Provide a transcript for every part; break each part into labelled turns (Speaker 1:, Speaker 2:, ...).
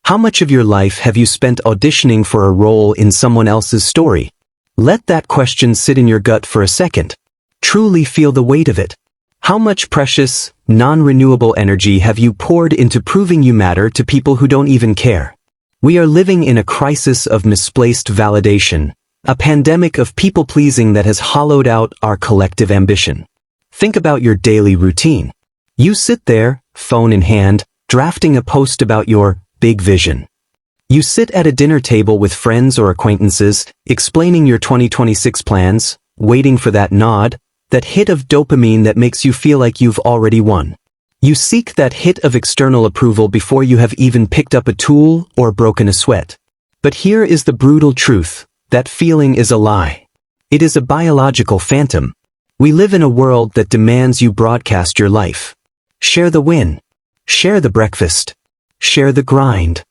Speaker 1: How much of your life have you spent auditioning for a role in someone else's story? Let that question sit in your gut for a second. Truly feel the weight of it. How much precious, non-renewable energy have you poured into proving you matter to people who don't even care? We are living in a crisis of misplaced validation, a pandemic of people-pleasing that has hollowed out our collective ambition. Think about your daily routine. You sit there, phone in hand, drafting a post about your big vision. You sit at a dinner table with friends or acquaintances, explaining your 2026 plans, waiting for that nod, that hit of dopamine that makes you feel like you've already won. You seek that hit of external approval before you have even picked up a tool or broken a sweat. But here is the brutal truth. That feeling is a lie. It is a biological phantom. We live in a world that demands you broadcast your life. Share the win. Share the breakfast. Share the grind.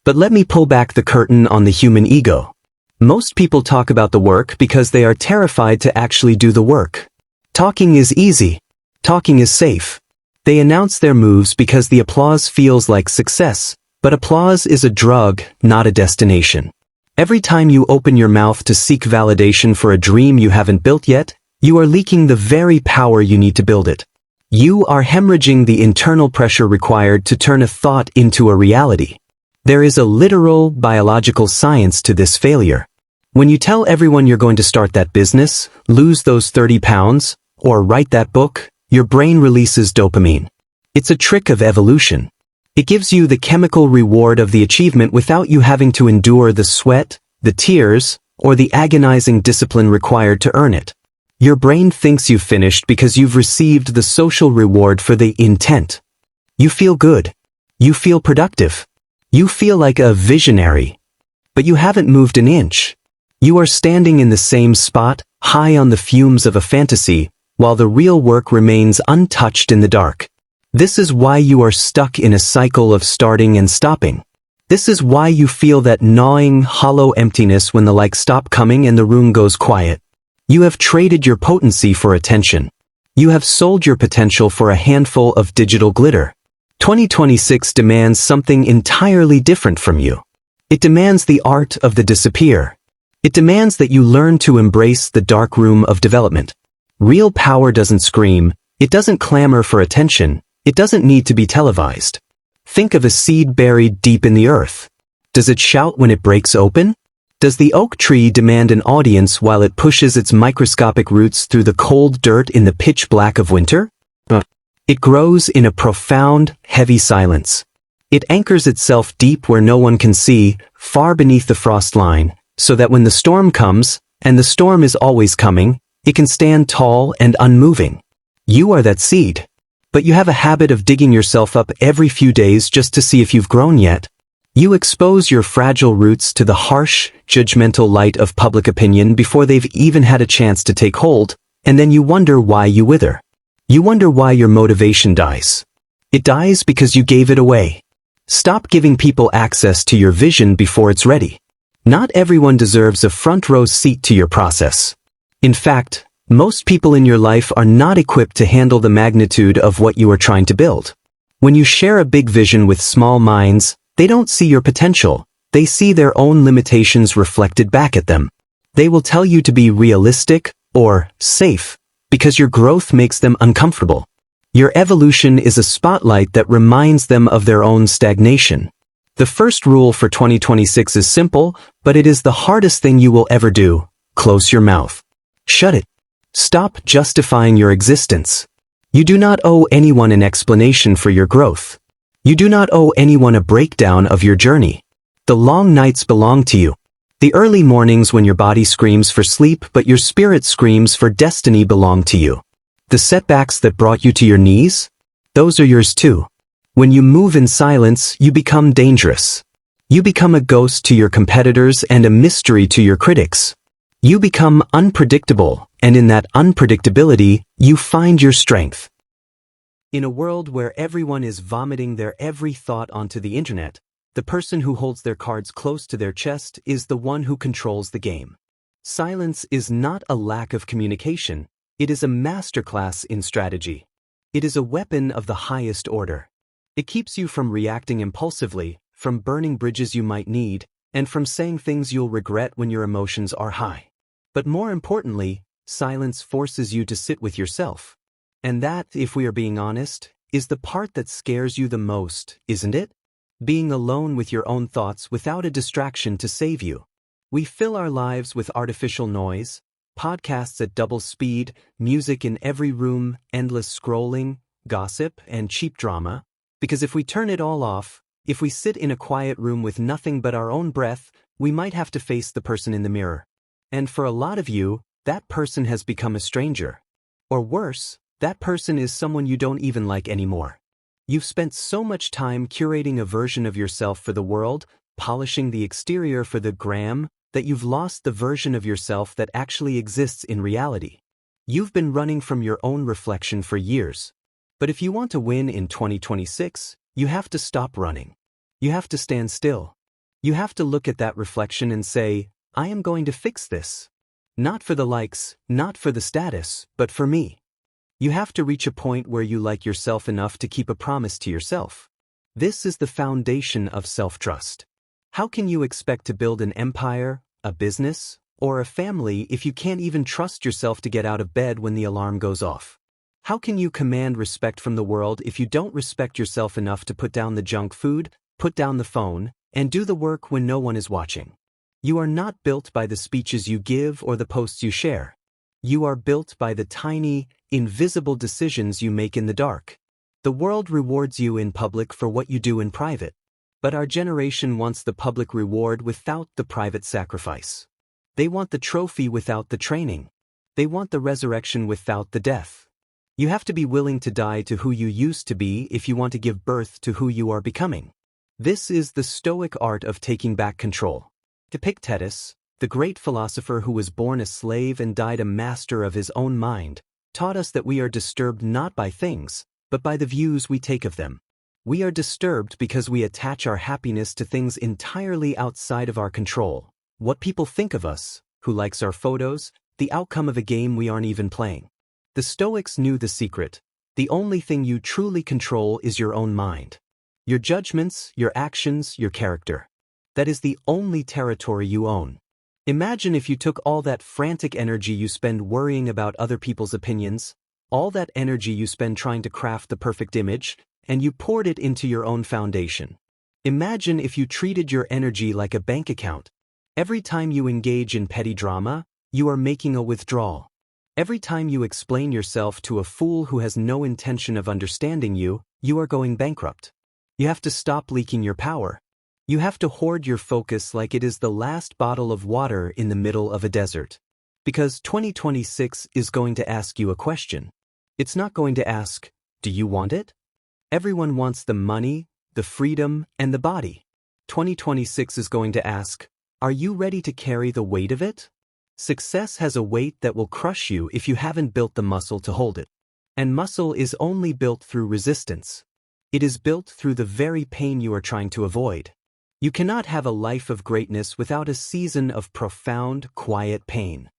Speaker 1: But let me pull back the curtain on the human ego. Most people talk about the work because they are terrified to actually do the work. Talking is easy. Talking is safe. They announce their moves because the applause feels like success, but applause is a drug, not a destination. Every time you open your mouth to seek validation for a dream you haven't built yet, you are leaking the very power you need to build it. You are hemorrhaging the internal pressure required to turn a thought into a reality. There is a literal, biological science to this failure. When you tell everyone you're going to start that business, lose those 30 pounds, or write that book, your brain releases dopamine. It's a trick of evolution. It gives you the chemical reward of the achievement without you having to endure the sweat, the tears, or the agonizing discipline required to earn it. Your brain thinks you've finished because you've received the social reward for the intent. You feel good. You feel productive. You feel like a visionary. But you haven't moved an inch. You are standing in the same spot, high on the fumes of a fantasy, while the real work remains untouched in the dark. This is why you are stuck in a cycle of starting and stopping. This is why you feel that gnawing, hollow emptiness when the likes stop coming and the room goes quiet. You have traded your potency for attention. You have sold your potential for a handful of digital glitter. 2026 demands something entirely different from you. It demands the art of the disappear. It demands that you learn to embrace the dark room of development. Real power doesn't scream. It doesn't clamor for attention. It doesn't need to be televised. Think of a seed buried deep in the earth. Does it shout when it breaks open? Does the oak tree demand an audience while it pushes its microscopic roots through the cold dirt in the pitch black of winter? It grows in a profound, heavy silence. It anchors itself deep where no one can see, far beneath the frost line, so that when the storm comes, and the storm is always coming, it can stand tall and unmoving. You are that seed. But you have a habit of digging yourself up every few days just to see if you've grown yet. You expose your fragile roots to the harsh, judgmental light of public opinion before they've even had a chance to take hold, and then you wonder why you wither. You wonder why your motivation dies. It dies because you gave it away. Stop giving people access to your vision before it's ready. Not everyone deserves a front row seat to your process. In fact, most people in your life are not equipped to handle the magnitude of what you are trying to build. When you share a big vision with small minds, they don't see your potential. They see their own limitations reflected back at them. They will tell you to be realistic or safe because your growth makes them uncomfortable. Your evolution is a spotlight that reminds them of their own stagnation. The first rule for 2026 is simple, but it is the hardest thing you will ever do. Close your mouth. Shut it. Stop justifying your existence. You do not owe anyone an explanation for your growth. You do not owe anyone a breakdown of your journey. The long nights belong to you. The early mornings when your body screams for sleep but your spirit screams for destiny belong to you. The setbacks that brought you to your knees? Those are yours too. When you move in silence, you become dangerous. You become a ghost to your competitors and a mystery to your critics. You become unpredictable, and in that unpredictability, you find your strength. In a world where everyone is vomiting their every thought onto the internet, the person who holds their cards close to their chest is the one who controls the game. Silence is not a lack of communication, it is a masterclass in strategy. It is a weapon of the highest order. It keeps you from reacting impulsively, from burning bridges you might need, and from saying things you'll regret when your emotions are high. But more importantly, silence forces you to sit with yourself. And that, if we are being honest, is the part that scares you the most, isn't it? Being alone with your own thoughts without a distraction to save you. We fill our lives with artificial noise, podcasts at double speed, music in every room, endless scrolling, gossip, and cheap drama, because if we turn it all off, if we sit in a quiet room with nothing but our own breath, we might have to face the person in the mirror. And for a lot of you, that person has become a stranger. Or worse, that person is someone you don't even like anymore. You've spent so much time curating a version of yourself for the world, polishing the exterior for the gram, that you've lost the version of yourself that actually exists in reality. You've been running from your own reflection for years. But if you want to win in 2026, you have to stop running. You have to stand still. You have to look at that reflection and say, I am going to fix this. Not for the likes, not for the status, but for me. You have to reach a point where you like yourself enough to keep a promise to yourself. This is the foundation of self-trust. How can you expect to build an empire, a business, or a family if you can't even trust yourself to get out of bed when the alarm goes off? How can you command respect from the world if you don't respect yourself enough to put down the junk food, put down the phone, and do the work when no one is watching? You are not built by the speeches you give or the posts you share. You are built by the tiny, invisible decisions you make in the dark. The world rewards you in public for what you do in private. But our generation wants the public reward without the private sacrifice. They want the trophy without the training. They want the resurrection without the death. You have to be willing to die to who you used to be if you want to give birth to who you are becoming. This is the Stoic art of taking back control. Epictetus, the great philosopher who was born a slave and died a master of his own mind, taught us that we are disturbed not by things, but by the views we take of them. We are disturbed because we attach our happiness to things entirely outside of our control. What people think of us, who likes our photos, the outcome of a game we aren't even playing. The Stoics knew the secret. The only thing you truly control is your own mind. Your judgments, your actions, your character. That is the only territory you own. Imagine if you took all that frantic energy you spend worrying about other people's opinions, all that energy you spend trying to craft the perfect image, and you poured it into your own foundation. Imagine if you treated your energy like a bank account. Every time you engage in petty drama, you are making a withdrawal. Every time you explain yourself to a fool who has no intention of understanding you, you are going bankrupt. You have to stop leaking your power. You have to hoard your focus like it is the last bottle of water in the middle of a desert. Because 2026 is going to ask you a question. It's not going to ask, do you want it? Everyone wants the money, the freedom, and the body. 2026 is going to ask, are you ready to carry the weight of it? Success has a weight that will crush you if you haven't built the muscle to hold it. And muscle is only built through resistance. It is built through the very pain you are trying to avoid. You cannot have a life of greatness without a season of profound, quiet pain.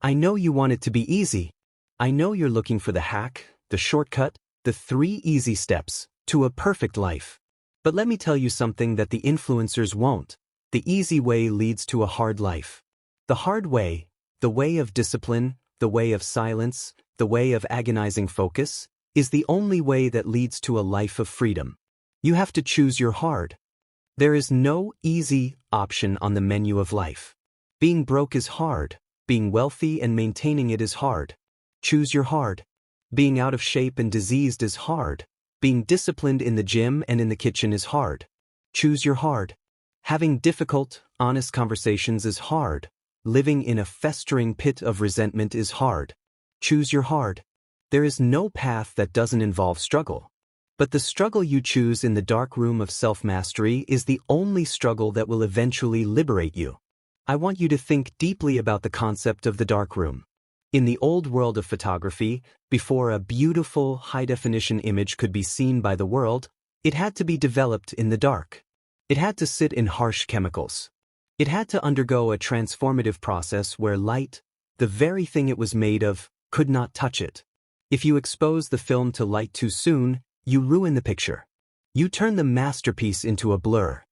Speaker 1: I know you want it to be easy. I know you're looking for the hack, the shortcut, the 3 easy steps to a perfect life. But let me tell you something that the influencers won't. The easy way leads to a hard life. The hard way, the way of discipline, the way of silence, the way of agonizing focus, is the only way that leads to a life of freedom. You have to choose your hard. There is no easy option on the menu of life. Being broke is hard. Being wealthy and maintaining it is hard. Choose your hard. Being out of shape and diseased is hard. Being disciplined in the gym and in the kitchen is hard. Choose your hard. Having difficult, honest conversations is hard. Living in a festering pit of resentment is hard. Choose your hard. There is no path that doesn't involve struggle. But the struggle you choose in the dark room of self-mastery is the only struggle that will eventually liberate you. I want you to think deeply about the concept of the dark room. In the old world of photography, before a beautiful, high-definition image could be seen by the world, it had to be developed in the dark. It had to sit in harsh chemicals. It had to undergo a transformative process where light, the very thing it was made of, could not touch it. If you expose the film to light too soon, you ruin the picture. You turn the masterpiece into a blur.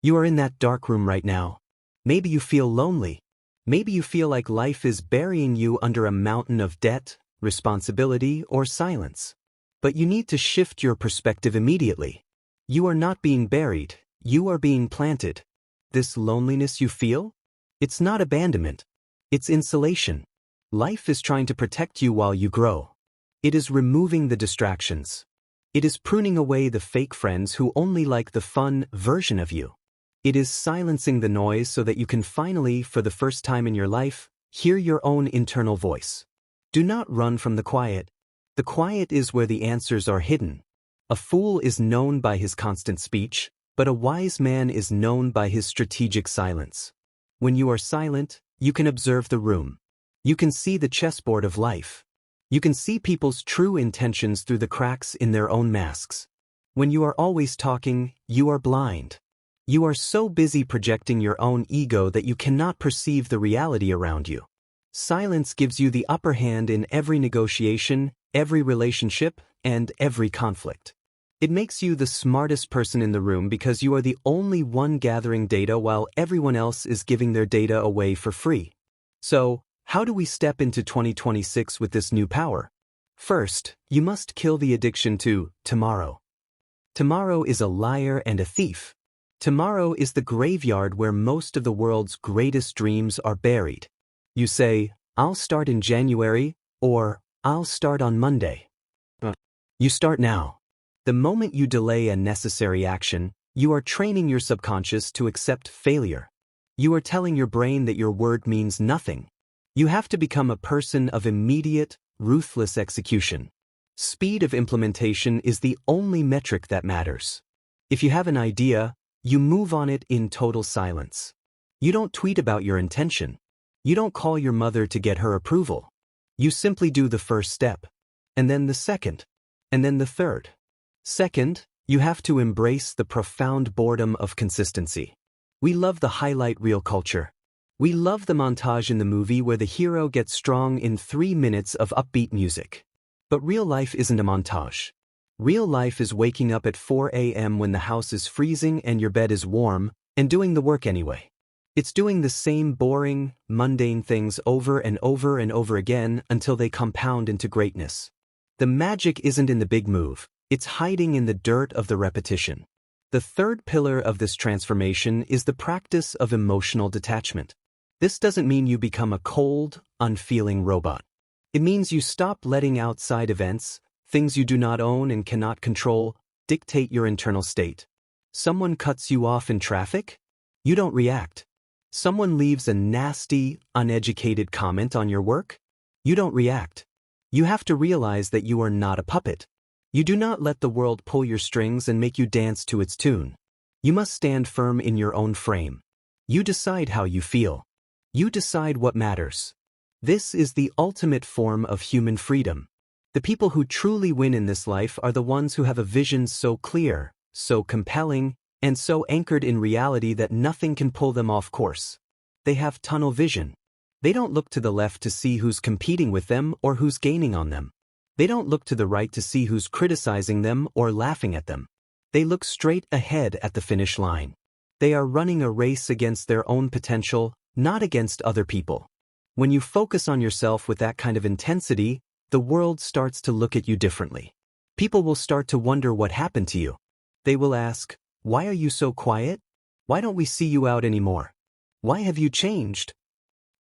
Speaker 1: You are in that dark room right now. Maybe you feel lonely. Maybe you feel like life is burying you under a mountain of debt, responsibility, or silence. But you need to shift your perspective immediately. You are not being buried, you are being planted. This loneliness you feel? It's not abandonment. It's insulation. Life is trying to protect you while you grow. It is removing the distractions. It is pruning away the fake friends who only like the fun version of you. It is silencing the noise so that you can finally, for the first time in your life, hear your own internal voice. Do not run from the quiet. The quiet is where the answers are hidden. A fool is known by his constant speech, but a wise man is known by his strategic silence. When you are silent, you can observe the room. You can see the chessboard of life. You can see people's true intentions through the cracks in their own masks. When you are always talking, you are blind. You are so busy projecting your own ego that you cannot perceive the reality around you. Silence gives you the upper hand in every negotiation, every relationship, and every conflict. It makes you the smartest person in the room because you are the only one gathering data while everyone else is giving their data away for free. So, how do we step into 2026 with this new power? First, you must kill the addiction to tomorrow. Tomorrow is a liar and a thief. Tomorrow is the graveyard where most of the world's greatest dreams are buried. You say, I'll start in January, or I'll start on Monday. You start now. The moment you delay a necessary action, you are training your subconscious to accept failure. You are telling your brain that your word means nothing. You have to become a person of immediate, ruthless execution. Speed of implementation is the only metric that matters. If you have an idea, you move on it in total silence. You don't tweet about your intention. You don't call your mother to get her approval. You simply do the first step, and then the second, and then the third. Second, you have to embrace the profound boredom of consistency. We love the highlight reel culture. We love the montage in the movie where the hero gets strong in 3 minutes of upbeat music. But real life isn't a montage. Real life is waking up at 4 a.m. when the house is freezing and your bed is warm, and doing the work anyway. It's doing the same boring, mundane things over and over and over again until they compound into greatness. The magic isn't in the big move, it's hiding in the dirt of the repetition. The third pillar of this transformation is the practice of emotional detachment. This doesn't mean you become a cold, unfeeling robot. It means you stop letting outside events, things you do not own and cannot control, dictate your internal state. Someone cuts you off in traffic? You don't react. Someone leaves a nasty, uneducated comment on your work? You don't react. You have to realize that you are not a puppet. You do not let the world pull your strings and make you dance to its tune. You must stand firm in your own frame. You decide how you feel. You decide what matters. This is the ultimate form of human freedom. The people who truly win in this life are the ones who have a vision so clear, so compelling, and so anchored in reality that nothing can pull them off course. They have tunnel vision. They don't look to the left to see who's competing with them or who's gaining on them. They don't look to the right to see who's criticizing them or laughing at them. They look straight ahead at the finish line. They are running a race against their own potential, not against other people. When you focus on yourself with that kind of intensity, the world starts to look at you differently. People will start to wonder what happened to you. They will ask, why are you so quiet? Why don't we see you out anymore? Why have you changed?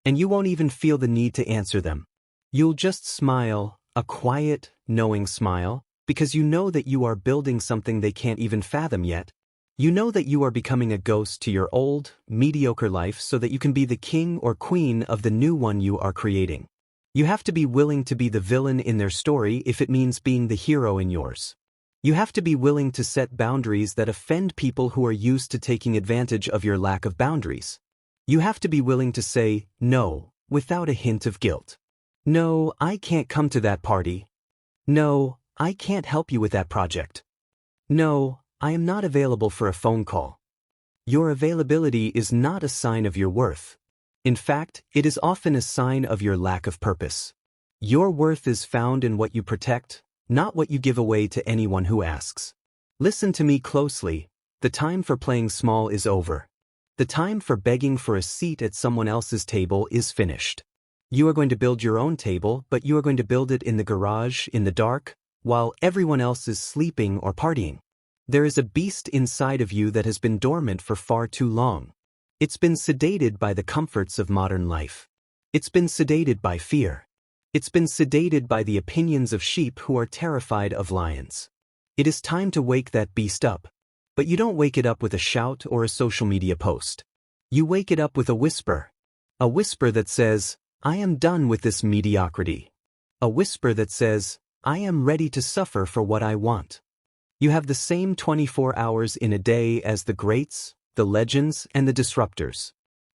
Speaker 1: And you won't even feel the need to answer them. You'll just smile, a quiet, knowing smile, because you know that you are building something they can't even fathom yet. You know that you are becoming a ghost to your old, mediocre life so that you can be the king or queen of the new one you are creating. You have to be willing to be the villain in their story if it means being the hero in yours. You have to be willing to set boundaries that offend people who are used to taking advantage of your lack of boundaries. You have to be willing to say no without a hint of guilt. No, I can't come to that party. No, I can't help you with that project. No, I am not available for a phone call. Your availability is not a sign of your worth. In fact, it is often a sign of your lack of purpose. Your worth is found in what you protect, not what you give away to anyone who asks. Listen to me closely. The time for playing small is over. The time for begging for a seat at someone else's table is finished. You are going to build your own table, but you are going to build it in the garage, in the dark, while everyone else is sleeping or partying. There is a beast inside of you that has been dormant for far too long. It's been sedated by the comforts of modern life. It's been sedated by fear. It's been sedated by the opinions of sheep who are terrified of lions. It is time to wake that beast up. But you don't wake it up with a shout or a social media post. You wake it up with a whisper. A whisper that says, I am done with this mediocrity. A whisper that says, I am ready to suffer for what I want. You have the same 24 hours in a day as the greats, the legends, and the disruptors.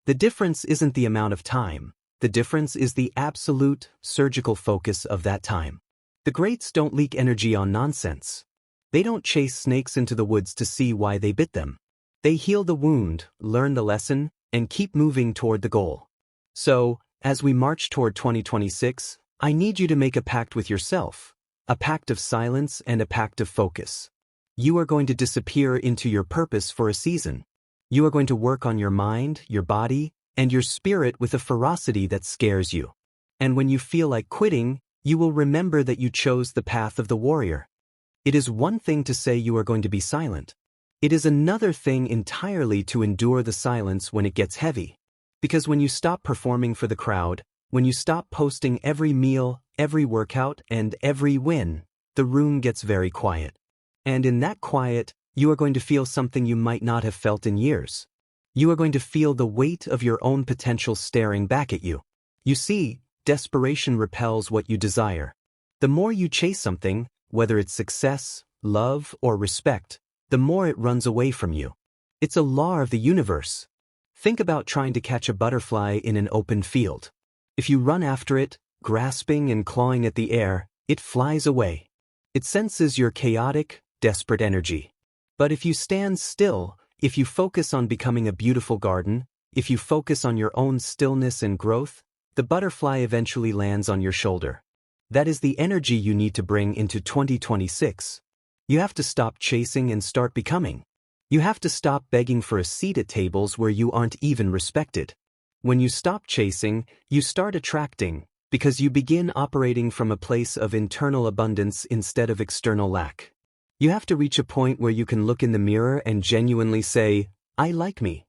Speaker 1: The difference isn't the amount of time. The difference is the absolute, surgical focus of that time. The greats don't leak energy on nonsense. They don't chase snakes into the woods to see why they bit them. They heal the wound, learn the lesson, and keep moving toward the goal. So, as we march toward 2026, I need you to make a pact with yourself. A pact of silence and a pact of focus. You are going to disappear into your purpose for a season. You are going to work on your mind, your body, and your spirit with a ferocity that scares you. And when you feel like quitting, you will remember that you chose the path of the warrior. It is one thing to say you are going to be silent. It is another thing entirely to endure the silence when it gets heavy. Because when you stop performing for the crowd, when you stop posting every meal, every workout, and every win, the room gets very quiet. And in that quiet, you are going to feel something you might not have felt in years. You are going to feel the weight of your own potential staring back at you. You see, desperation repels what you desire. The more you chase something, whether it's success, love, or respect, the more it runs away from you. It's a law of the universe. Think about trying to catch a butterfly in an open field. If you run after it, grasping and clawing at the air, it flies away. It senses your chaotic, desperate energy. But if you stand still, if you focus on becoming a beautiful garden, if you focus on your own stillness and growth, the butterfly eventually lands on your shoulder. That is the energy you need to bring into 2026. You have to stop chasing and start becoming. You have to stop begging for a seat at tables where you aren't even respected. When you stop chasing, you start attracting, because you begin operating from a place of internal abundance instead of external lack. You have to reach a point where you can look in the mirror and genuinely say, I like me.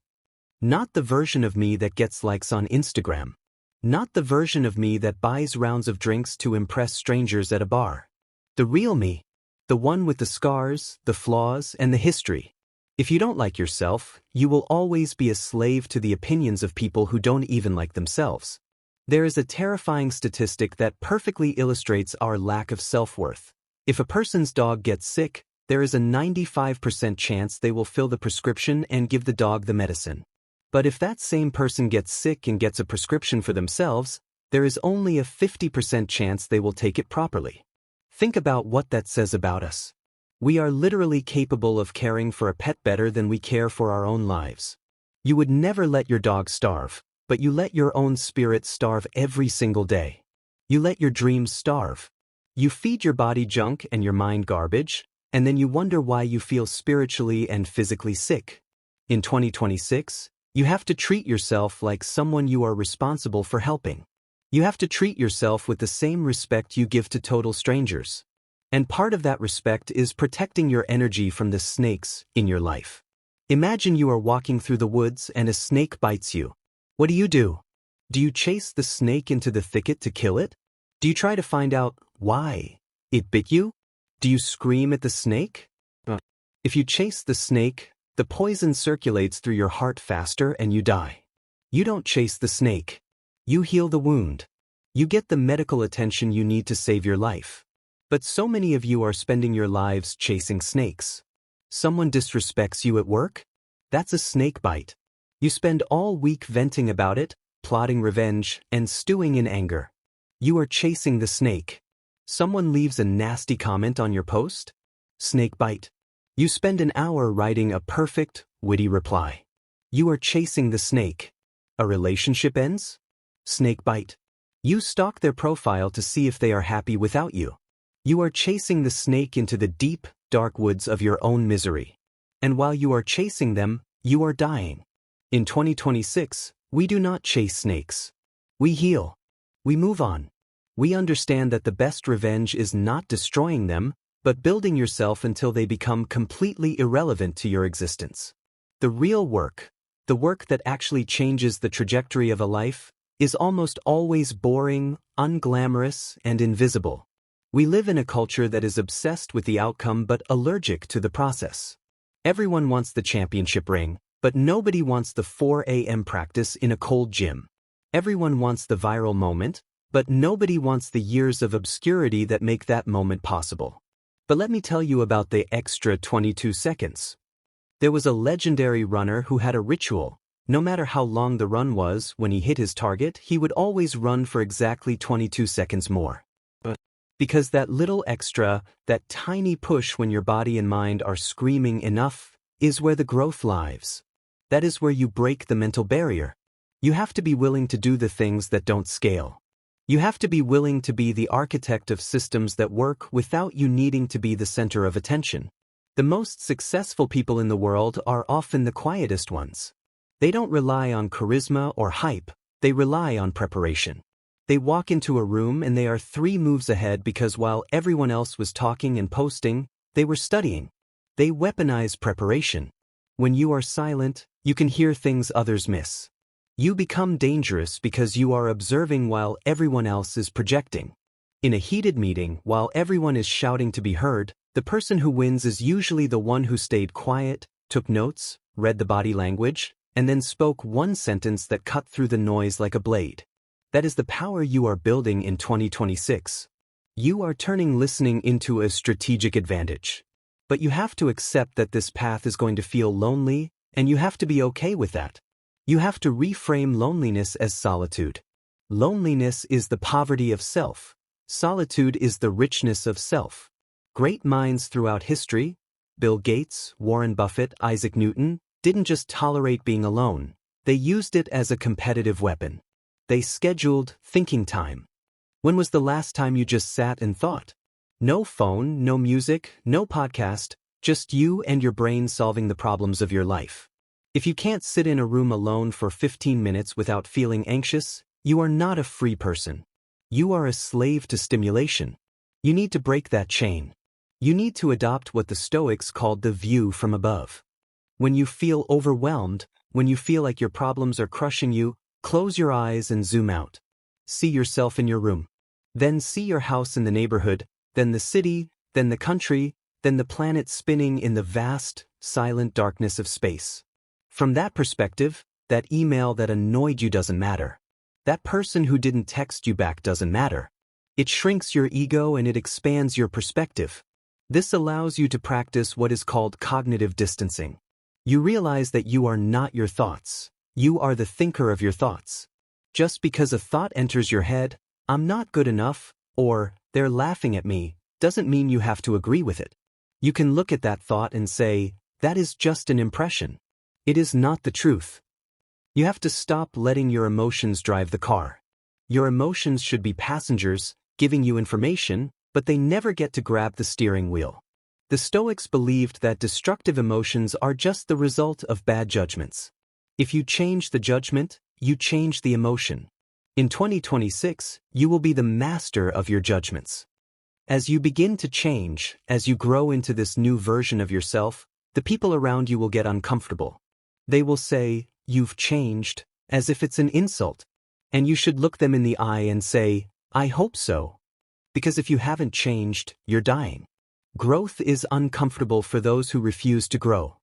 Speaker 1: Not the version of me that gets likes on Instagram. Not the version of me that buys rounds of drinks to impress strangers at a bar. The real me. The one with the scars, the flaws, and the history. If you don't like yourself, you will always be a slave to the opinions of people who don't even like themselves. There is a terrifying statistic that perfectly illustrates our lack of self-worth. If a person's dog gets sick, there is a 95% chance they will fill the prescription and give the dog the medicine. But if that same person gets sick and gets a prescription for themselves, there is only a 50% chance they will take it properly. Think about what that says about us. We are literally capable of caring for a pet better than we care for our own lives. You would never let your dog starve, but you let your own spirit starve every single day. You let your dreams starve. You feed your body junk and your mind garbage, and then you wonder why you feel spiritually and physically sick. In 2026, you have to treat yourself like someone you are responsible for helping. You have to treat yourself with the same respect you give to total strangers. And part of that respect is protecting your energy from the snakes in your life. Imagine you are walking through the woods and a snake bites you. What do? Do you chase the snake into the thicket to kill it? Do you try to find out why it bit you? Do you scream at the snake? If you chase the snake, the poison circulates through your heart faster and you die. You don't chase the snake. You heal the wound. You get the medical attention you need to save your life. But so many of you are spending your lives chasing snakes. Someone disrespects you at work? That's a snake bite. You spend all week venting about it, plotting revenge, and stewing in anger. You are chasing the snake. Someone leaves a nasty comment on your post? Snake bite. You spend an hour writing a perfect, witty reply. You are chasing the snake. A relationship ends? Snake bite. You stalk their profile to see if they are happy without you. You are chasing the snake into the deep, dark woods of your own misery. And while you are chasing them, you are dying. In 2026, we do not chase snakes. We heal. We move on. We understand that the best revenge is not destroying them, but building yourself until they become completely irrelevant to your existence. The real work, the work that actually changes the trajectory of a life, is almost always boring, unglamorous, and invisible. We live in a culture that is obsessed with the outcome but allergic to the process. Everyone wants the championship ring, but nobody wants the 4 a.m. practice in a cold gym. Everyone wants the viral moment, but nobody wants the years of obscurity that make that moment possible. But let me tell you about the extra 22 seconds. There was a legendary runner who had a ritual. No matter how long the run was, when he hit his target, he would always run for exactly 22 seconds more. Because that little extra, that tiny push when your body and mind are screaming enough, is where the growth lies. That is where you break the mental barrier. You have to be willing to do the things that don't scale. You have to be willing to be the architect of systems that work without you needing to be the center of attention. The most successful people in the world are often the quietest ones. They don't rely on charisma or hype, they rely on preparation. They walk into a room and they are 3 moves ahead because while everyone else was talking and posting, they were studying. They weaponize preparation. When you are silent, you can hear things others miss. You become dangerous because you are observing while everyone else is projecting. In a heated meeting, while everyone is shouting to be heard, the person who wins is usually the one who stayed quiet, took notes, read the body language, and then spoke one sentence that cut through the noise like a blade. That is the power you are building in 2026. You are turning listening into a strategic advantage. But you have to accept that this path is going to feel lonely, and you have to be okay with that. You have to reframe loneliness as solitude. Loneliness is the poverty of self. Solitude is the richness of self. Great minds throughout history, Bill Gates, Warren Buffett, Isaac Newton, didn't just tolerate being alone. They used it as a competitive weapon. They scheduled thinking time. When was the last time you just sat and thought? No phone, no music, no podcast, just you and your brain solving the problems of your life. If you can't sit in a room alone for 15 minutes without feeling anxious, you are not a free person. You are a slave to stimulation. You need to break that chain. You need to adopt what the Stoics called the view from above. When you feel overwhelmed, when you feel like your problems are crushing you, close your eyes and zoom out. See yourself in your room. Then see your house in the neighborhood, then the city, then the country, then the planet spinning in the vast, silent darkness of space. From that perspective, that email that annoyed you doesn't matter. That person who didn't text you back doesn't matter. It shrinks your ego and it expands your perspective. This allows you to practice what is called cognitive distancing. You realize that you are not your thoughts. You are the thinker of your thoughts. Just because a thought enters your head, I'm not good enough, or they're laughing at me, doesn't mean you have to agree with it. You can look at that thought and say, that is just an impression. It is not the truth. You have to stop letting your emotions drive the car. Your emotions should be passengers, giving you information, but they never get to grab the steering wheel. The Stoics believed that destructive emotions are just the result of bad judgments. If you change the judgment, you change the emotion. In 2026, you will be the master of your judgments. As you begin to change, as you grow into this new version of yourself, the people around you will get uncomfortable. They will say, "You've changed," as if it's an insult. And you should look them in the eye and say, "I hope so." Because if you haven't changed, you're dying. Growth is uncomfortable for those who refuse to grow.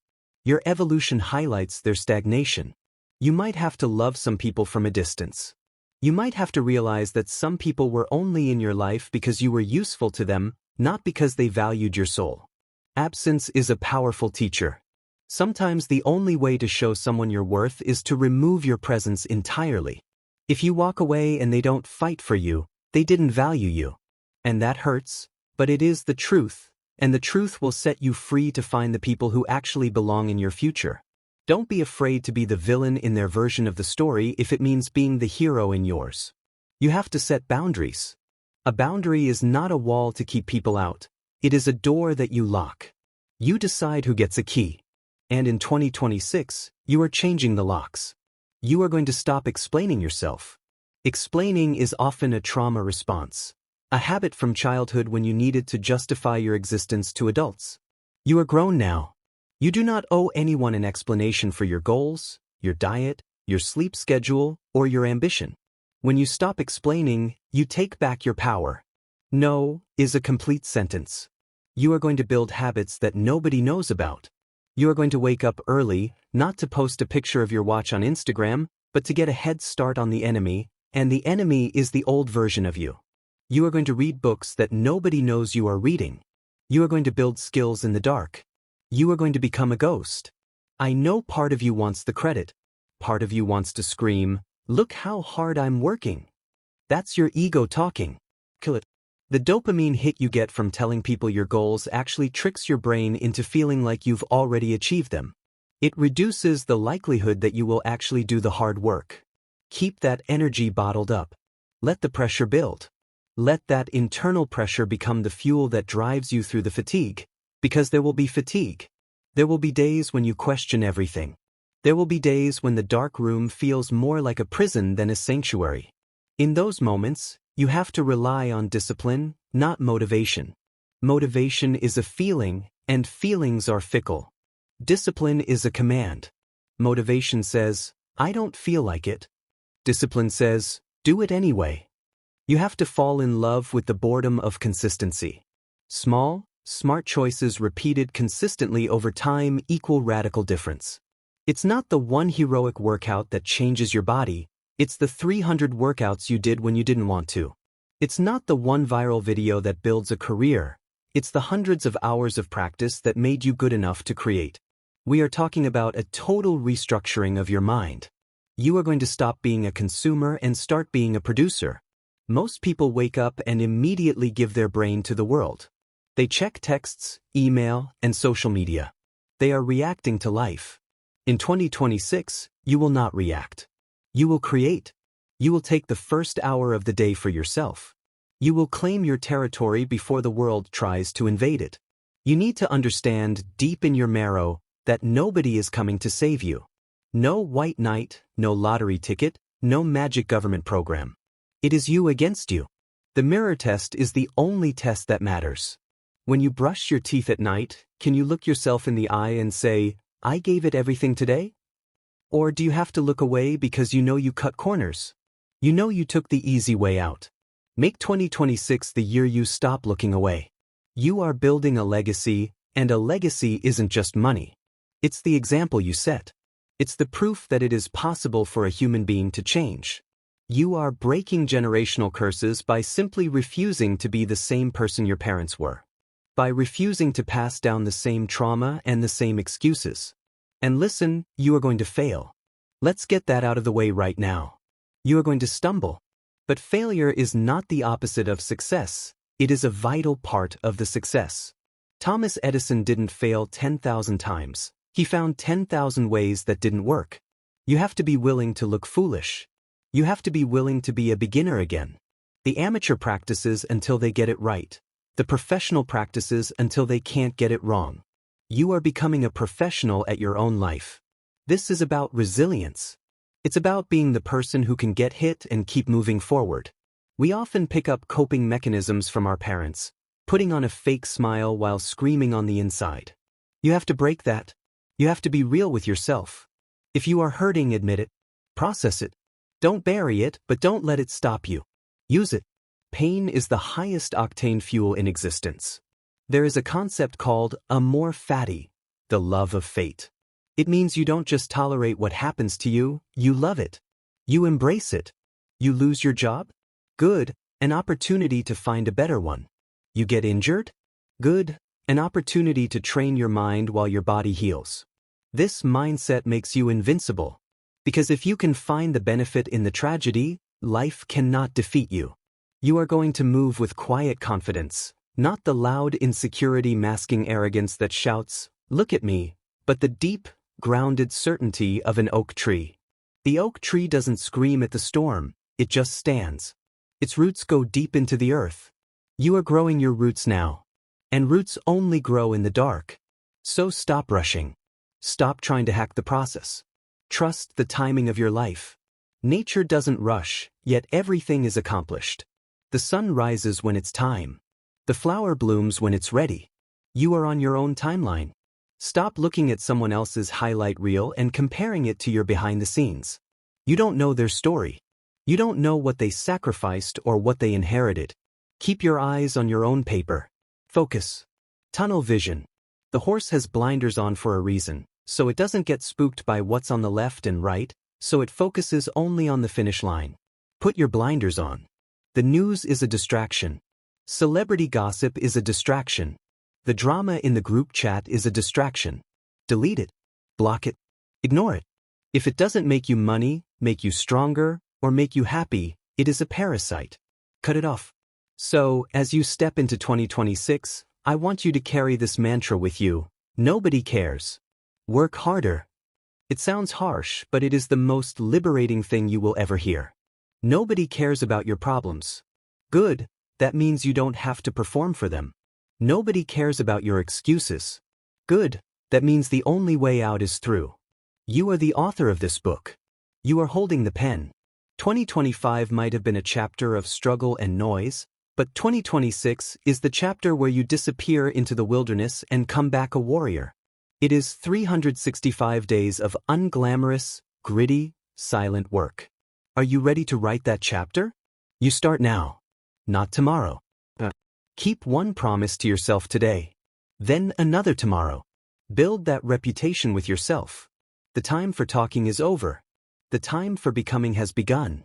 Speaker 1: Your evolution highlights their stagnation. You might have to love some people from a distance. You might have to realize that some people were only in your life because you were useful to them, not because they valued your soul. Absence is a powerful teacher. Sometimes the only way to show someone your worth is to remove your presence entirely. If you walk away and they don't fight for you, they didn't value you. And that hurts, but it is the truth, and the truth will set you free to find the people who actually belong in your future. Don't be afraid to be the villain in their version of the story if it means being the hero in yours. You have to set boundaries. A boundary is not a wall to keep people out. It is a door that you lock. You decide who gets a key. And in 2026, you are changing the locks. You are going to stop explaining yourself. Explaining is often a trauma response, a habit from childhood when you needed to justify your existence to adults. You are grown now. You do not owe anyone an explanation for your goals, your diet, your sleep schedule, or your ambition. When you stop explaining, you take back your power. No is a complete sentence. You are going to build habits that nobody knows about. You are going to wake up early, not to post a picture of your watch on Instagram, but to get a head start on the enemy, and the enemy is the old version of you. You are going to read books that nobody knows you are reading. You are going to build skills in the dark. You are going to become a ghost. I know part of you wants the credit. Part of you wants to scream, "Look how hard I'm working." That's your ego talking. Kill it. The dopamine hit you get from telling people your goals actually tricks your brain into feeling like you've already achieved them. It reduces the likelihood that you will actually do the hard work. Keep that energy bottled up. Let the pressure build. Let that internal pressure become the fuel that drives you through the fatigue, because there will be fatigue. There will be days when you question everything. There will be days when the dark room feels more like a prison than a sanctuary. In those moments, you have to rely on discipline, not motivation. Motivation is a feeling, and feelings are fickle. Discipline is a command. Motivation says, "I don't feel like it." Discipline says, "Do it anyway." You have to fall in love with the boredom of consistency. Small, smart choices repeated consistently over time equal radical difference. It's not the one heroic workout that changes your body. It's the 300 workouts you did when you didn't want to. It's not the one viral video that builds a career. It's the hundreds of hours of practice that made you good enough to create. We are talking about a total restructuring of your mind. You are going to stop being a consumer and start being a producer. Most people wake up and immediately give their brain to the world. They check texts, email, and social media. They are reacting to life. In 2026, you will not react. You will create. You will take the first hour of the day for yourself. You will claim your territory before the world tries to invade it. You need to understand deep in your marrow that nobody is coming to save you. No white knight, no lottery ticket, no magic government program. It is you against you. The mirror test is the only test that matters. When you brush your teeth at night, can you look yourself in the eye and say, "I gave it everything today"? Or do you have to look away because you know you cut corners? You know you took the easy way out. Make 2026 the year you stop looking away. You are building a legacy, and a legacy isn't just money. It's the example you set. It's the proof that it is possible for a human being to change. You are breaking generational curses by simply refusing to be the same person your parents were. By refusing to pass down the same trauma and the same excuses. And listen, you are going to fail. Let's get that out of the way right now. You are going to stumble. But failure is not the opposite of success. It is a vital part of the success. Thomas Edison didn't fail 10,000 times. He found 10,000 ways that didn't work. You have to be willing to look foolish. You have to be willing to be a beginner again. The amateur practices until they get it right. The professional practices until they can't get it wrong. You are becoming a professional at your own life. This is about resilience. It's about being the person who can get hit and keep moving forward. We often pick up coping mechanisms from our parents, putting on a fake smile while screaming on the inside. You have to break that. You have to be real with yourself. If you are hurting, admit it. Process it. Don't bury it, but don't let it stop you. Use it. Pain is the highest octane fuel in existence. There is a concept called amor fati, the love of fate. It means you don't just tolerate what happens to you, you love it. You embrace it. You lose your job? Good, an opportunity to find a better one. You get injured? Good, an opportunity to train your mind while your body heals. This mindset makes you invincible. Because if you can find the benefit in the tragedy, life cannot defeat you. You are going to move with quiet confidence, not the loud insecurity masking arrogance that shouts, "Look at me," but the deep, grounded certainty of an oak tree. The oak tree doesn't scream at the storm, it just stands. Its roots go deep into the earth. You are growing your roots now. And roots only grow in the dark. So stop rushing. Stop trying to hack the process. Trust the timing of your life. Nature doesn't rush, yet everything is accomplished. The sun rises when it's time. The flower blooms when it's ready. You are on your own timeline. Stop looking at someone else's highlight reel and comparing it to your behind the scenes. You don't know their story. You don't know what they sacrificed or what they inherited. Keep your eyes on your own paper. Focus. Tunnel vision. The horse has blinders on for a reason, so it doesn't get spooked by what's on the left and right, so it focuses only on the finish line. Put your blinders on. The news is a distraction. Celebrity gossip is a distraction. The drama in the group chat is a distraction. Delete it. Block it. Ignore it. If it doesn't make you money, make you stronger, or make you happy, it is a parasite. Cut it off. So, as you step into 2026, I want you to carry this mantra with you. Nobody cares. Work harder. It sounds harsh, but it is the most liberating thing you will ever hear. Nobody cares about your problems. Good, that means you don't have to perform for them. Nobody cares about your excuses. Good, that means the only way out is through. You are the author of this book. You are holding the pen. 2025 might have been a chapter of struggle and noise, but 2026 is the chapter where you disappear into the wilderness and come back a warrior. It is 365 days of unglamorous, gritty, silent work. Are you ready to write that chapter? You start now, not tomorrow. Keep one promise to yourself today, then another tomorrow. Build that reputation with yourself. The time for talking is over. The time for becoming has begun.